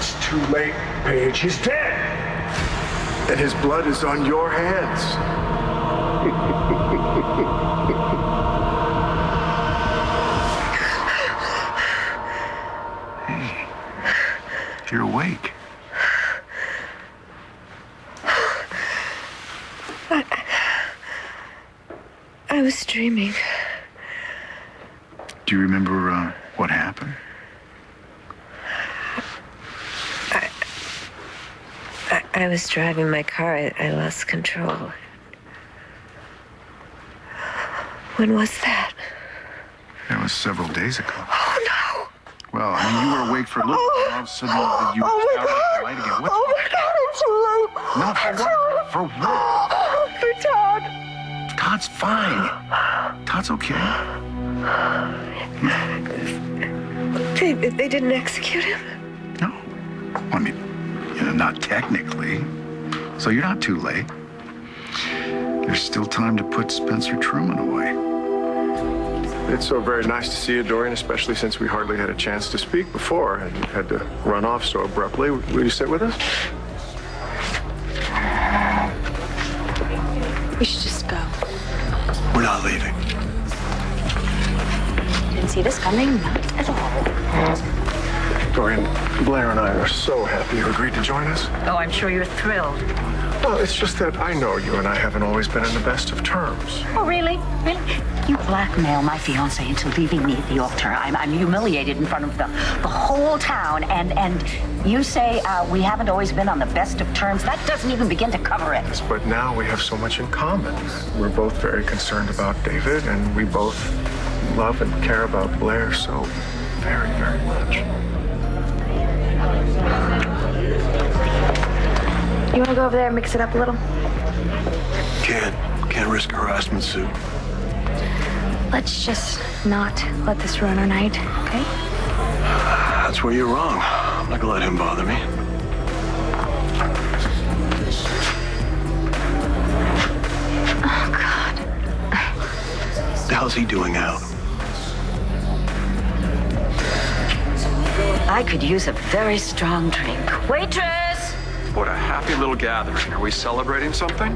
It's too late, Paige. He's dead. And his blood is on your hands. Hey, you're awake. I was dreaming. Do you remember what happened? I was driving my car. I lost control. When was that? That was several days ago. Oh, no. Well, I mean, you were awake for a little while, and all of a sudden you Oh, my out God. the light again. What's Oh, my God, I'm too late. No, for what? For what? For Todd. Todd's fine. Todd's okay. They didn't execute him? No. I mean, not technically. So you're not too late. There's still time to put Spencer Truman away. It's so very nice to see you, Dorian, especially since we hardly had a chance to speak before and you had to run off so abruptly. Will you sit with us? We should just go. We're not leaving. Didn't see this coming, not at all. Dorian, Blair and I are so happy you agreed to join us. Oh, I'm sure you're thrilled. Well, it's just that I know you and I haven't always been in the best of terms. Oh, really? Really? You blackmail my fiancé into leaving me at the altar. I'm humiliated in front of the whole town, and you say we haven't always been on the best of terms. That doesn't even begin to cover it. But now we have so much in common. We're both very concerned about David, and we both love and care about Blair so very, very much. You want to go over there and mix it up a little? Can't risk a harassment suit. Let's just not let this ruin our night, okay? That's where you're wrong. I'm not gonna let him bother me. Oh, God. What the hell's he doing out? I could use a very strong drink. Waitress! What a happy little gathering. Are we celebrating something?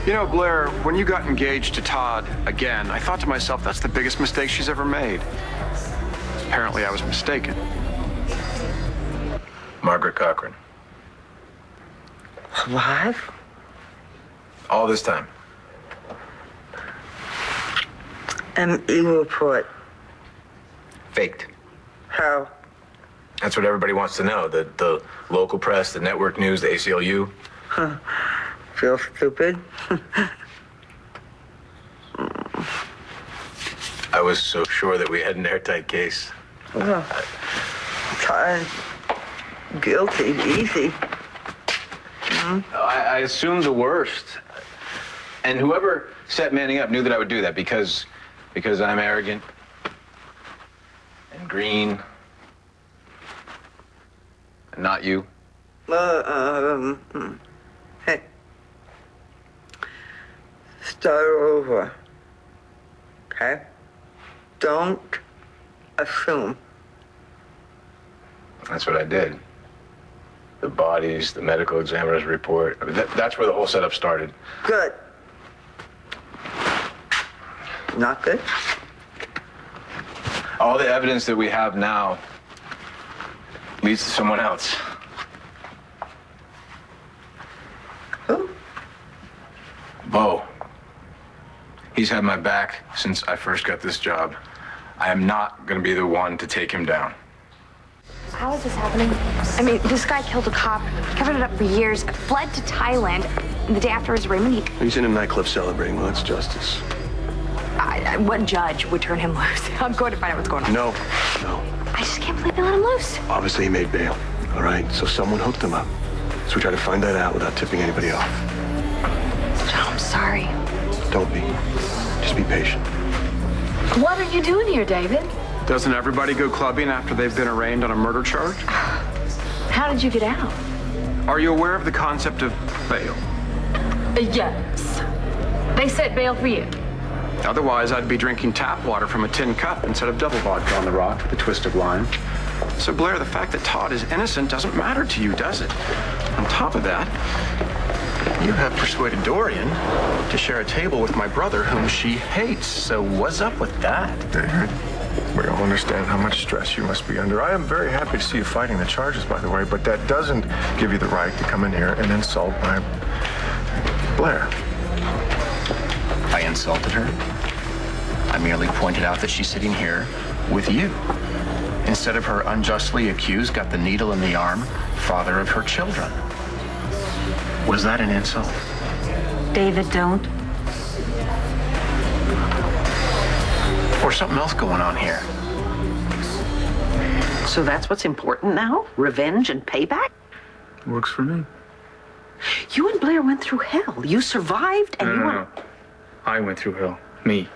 You know, Blair, when you got engaged to Todd again, I thought to myself, that's the biggest mistake she's ever made. Apparently, I was mistaken. Margaret Cochran. Alive? All this time. An evil report. Faked. How? That's what everybody wants to know. The local press, the network news, the ACLU. Feel stupid? I was so sure that we had an airtight case. Well, Todd, guilty, easy. I assumed the worst. And whoever set Manning up knew that I would do that because I'm arrogant and green. And not you. Hey. Start over. Okay? Don't assume. That's what I did. The bodies, the medical examiner's report. I mean, that's where the whole setup started. Good. Not good? All the evidence that we have now leads to someone else. Who? Bo. He's had my back since I first got this job. I am not going to be the one to take him down. How is this happening? I mean, this guy killed a cop, covered it up for years, fled to Thailand. The day after his arraignment, He's in a nightclub celebrating. Well, that's justice. what judge would turn him loose? I'm going to find out what's going on. No. I just can't believe they let him loose. Obviously, he made bail. All right? So someone hooked him up. So we try to find that out without tipping anybody off. Oh, I'm sorry. Don't be. Just be patient. What are you doing here, David? Doesn't everybody go clubbing after they've been arraigned on a murder charge? How did you get out? Are you aware of the concept of bail? Yes. They set bail for you. Otherwise, I'd be drinking tap water from a tin cup instead of double vodka on the rocks with a twist of lime. So, Blair, the fact that Todd is innocent doesn't matter to you, does it? On top of that, you have persuaded Dorian to share a table with my brother, whom she hates. So what's up with that? David, we all understand how much stress you must be under. I am very happy to see you fighting the charges, by the way, but that doesn't give you the right to come in here and insult my Blair. I insulted her. I merely pointed out that she's sitting here with you. Instead of her unjustly accused, got the needle in the arm, father of her children. Was that an insult? David, don't. Or something else going on here? So that's what's important now? Revenge and payback? Works for me. You and Blair went through hell. You survived and No. I went through hell. Me.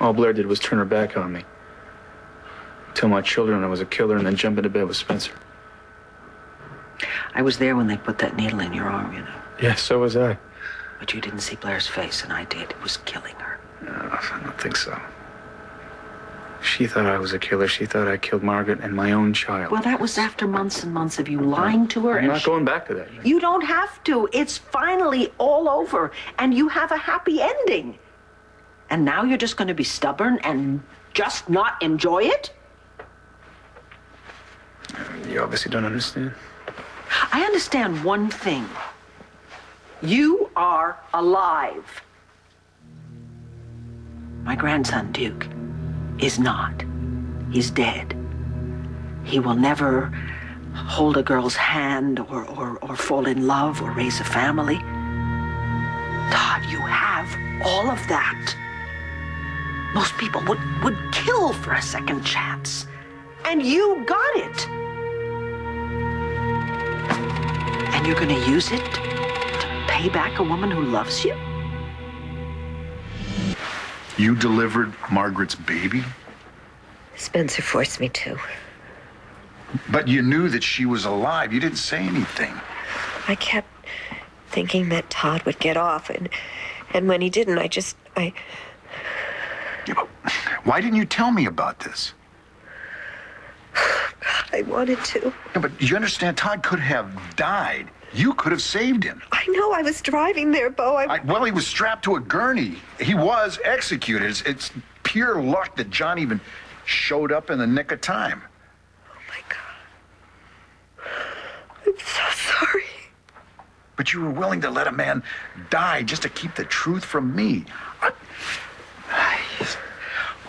All Blair did was turn her back on me. Tell my children I was a killer and then jump into bed with Spencer. I was there when they put that needle in your arm, you know. Yeah, so was I. But you didn't see Blair's face, and I did. It was killing her. No, I don't think so. She thought I was a killer. She thought I killed Margaret and my own child. Well, that was after months and months of you lying to her. I'm not going back to that. You don't have to. It's finally all over, and you have a happy ending. And now you're just going to be stubborn and just not enjoy it? You obviously don't understand. I understand one thing. You are alive. My grandson, Duke, is not. He's dead. He will never hold a girl's hand or fall in love or raise a family. Todd, you have all of that. Most people would kill for a second chance. And you got it. And you're going to use it to pay back a woman who loves you? You delivered Margaret's baby? Spencer forced me to. But you knew that she was alive. You didn't say anything. I kept thinking that Todd would get off, and when he didn't, I... Yeah, but why didn't you tell me about this? God, I wanted to. Yeah, but you understand, Todd could have died. You could have saved him. I know, I was driving there, Bo. Well, he was strapped to a gurney. He was executed. It's pure luck that John even showed up in the nick of time. Oh, my God. I'm so sorry. But you were willing to let a man die just to keep the truth from me.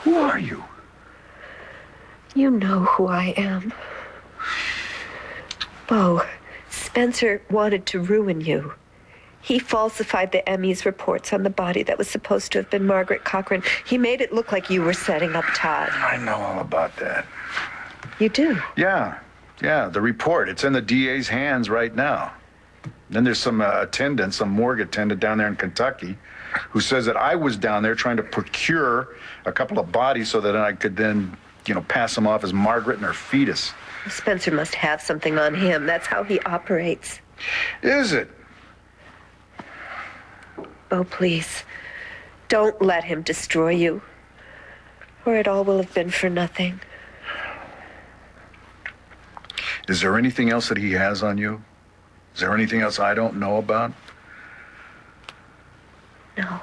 Who are you? You know who I am. Bo, Spencer wanted to ruin you. He falsified the ME's reports on the body that was supposed to have been Margaret Cochran. He made it look like you were setting up Todd. I know all about that. You do? Yeah, the report. It's in the DA's hands right now. Then there's some attendant, some morgue attendant down there in Kentucky who says that I was down there trying to procure a couple of bodies so that I could then, pass them off as Margaret and her fetus. Spencer must have something on him. That's how he operates. Is it? Oh, please, don't let him destroy you, or it all will have been for nothing. Is there anything else that he has on you? Is there anything else I don't know about? No.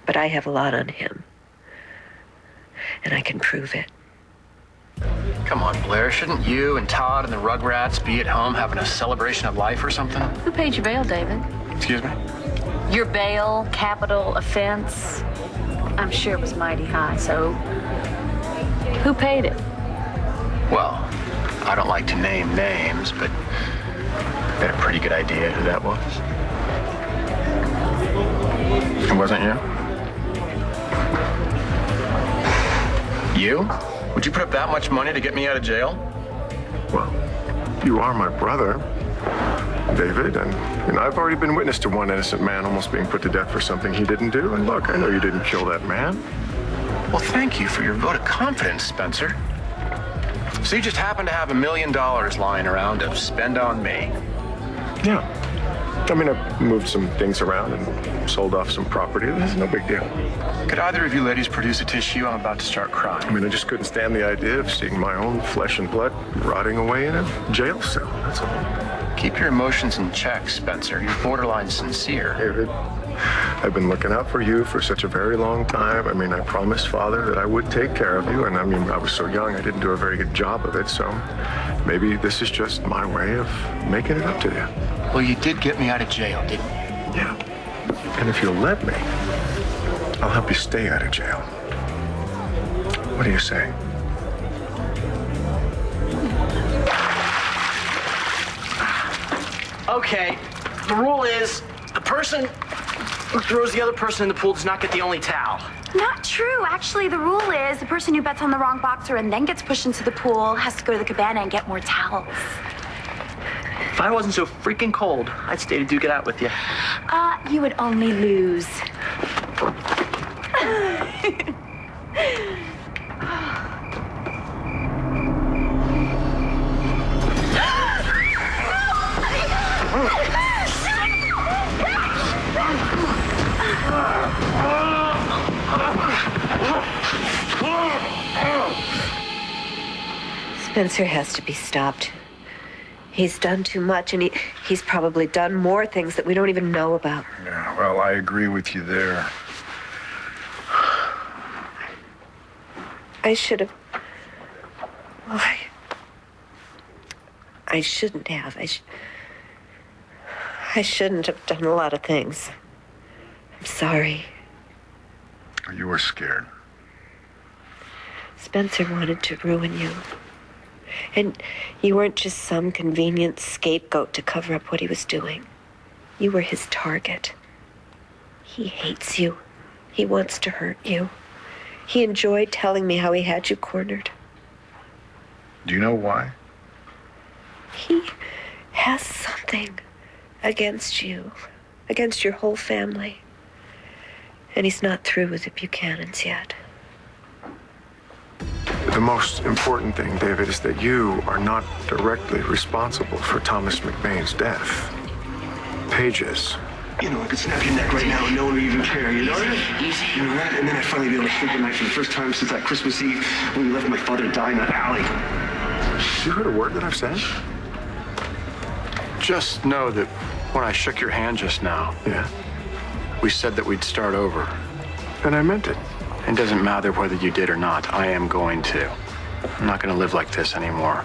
But I have a lot on him. And I can prove it. Come on, Blair. Shouldn't you and Todd and the Rugrats be at home having a celebration of life or something? Who paid your bail, David? Excuse me? Your bail, capital offense. I'm sure it was mighty high, so who paid it? Well, I don't like to name names, but I got a pretty good idea who that was. It wasn't you? You? Would you put up that much money to get me out of jail? Well, you are my brother, David, and I've already been witness to one innocent man almost being put to death for something he didn't do. And look, I know you didn't kill that man. Well, thank you for your vote of confidence, Spencer. So you just happen to have $1 million lying around to spend on me? Yeah. I mean, I've moved some things around and sold off some property. This is no big deal. Could either of you ladies produce a tissue? I'm about to start crying. I mean, I just couldn't stand the idea of seeing my own flesh and blood rotting away in a jail cell, that's all. Keep your emotions in check, Spencer. You're borderline sincere. David, I've been looking out for you for such a very long time. I mean, I promised Father that I would take care of you, and I mean, I was so young, I didn't do a very good job of it, so maybe this is just my way of making it up to you. Well, you did get me out of jail, didn't you? Yeah. And if you'll let me, I'll help you stay out of jail. What do you say? Okay, the rule is the person who throws the other person in the pool does not get the only towel. Not true. Actually, the rule is the person who bets on the wrong boxer and then gets pushed into the pool has to go to the cabana and get more towels. If I wasn't so freaking cold, I'd stay to duke it out with you. You would only lose. Spencer has to be stopped. He's done too much, and he's probably done more things that we don't even know about. Yeah, well, I agree with you there. I should have... Well, I shouldn't have. I shouldn't have done a lot of things. I'm sorry. You were scared. Spencer wanted to ruin you. And you weren't just some convenient scapegoat to cover up what he was doing. You were his target. He hates you. He wants to hurt you. He enjoyed telling me how he had you cornered. Do you know why? He has something against you, against your whole family. And he's not through with the Buchanans yet. The most important thing, David, is that you are not directly responsible for Thomas McBain's death. Paige is. You know, I could snap your neck right now and no one would even care, you know that? You know that? And then I'd finally be able to sleep at night for the first time since that Christmas Eve when we left my father to die in that alley. You heard a word that I've said? Just know that when I shook your hand just now, Yeah. we said that we'd start over. And I meant it. It doesn't matter whether you did or not. I am going to. I'm not going to live like this anymore.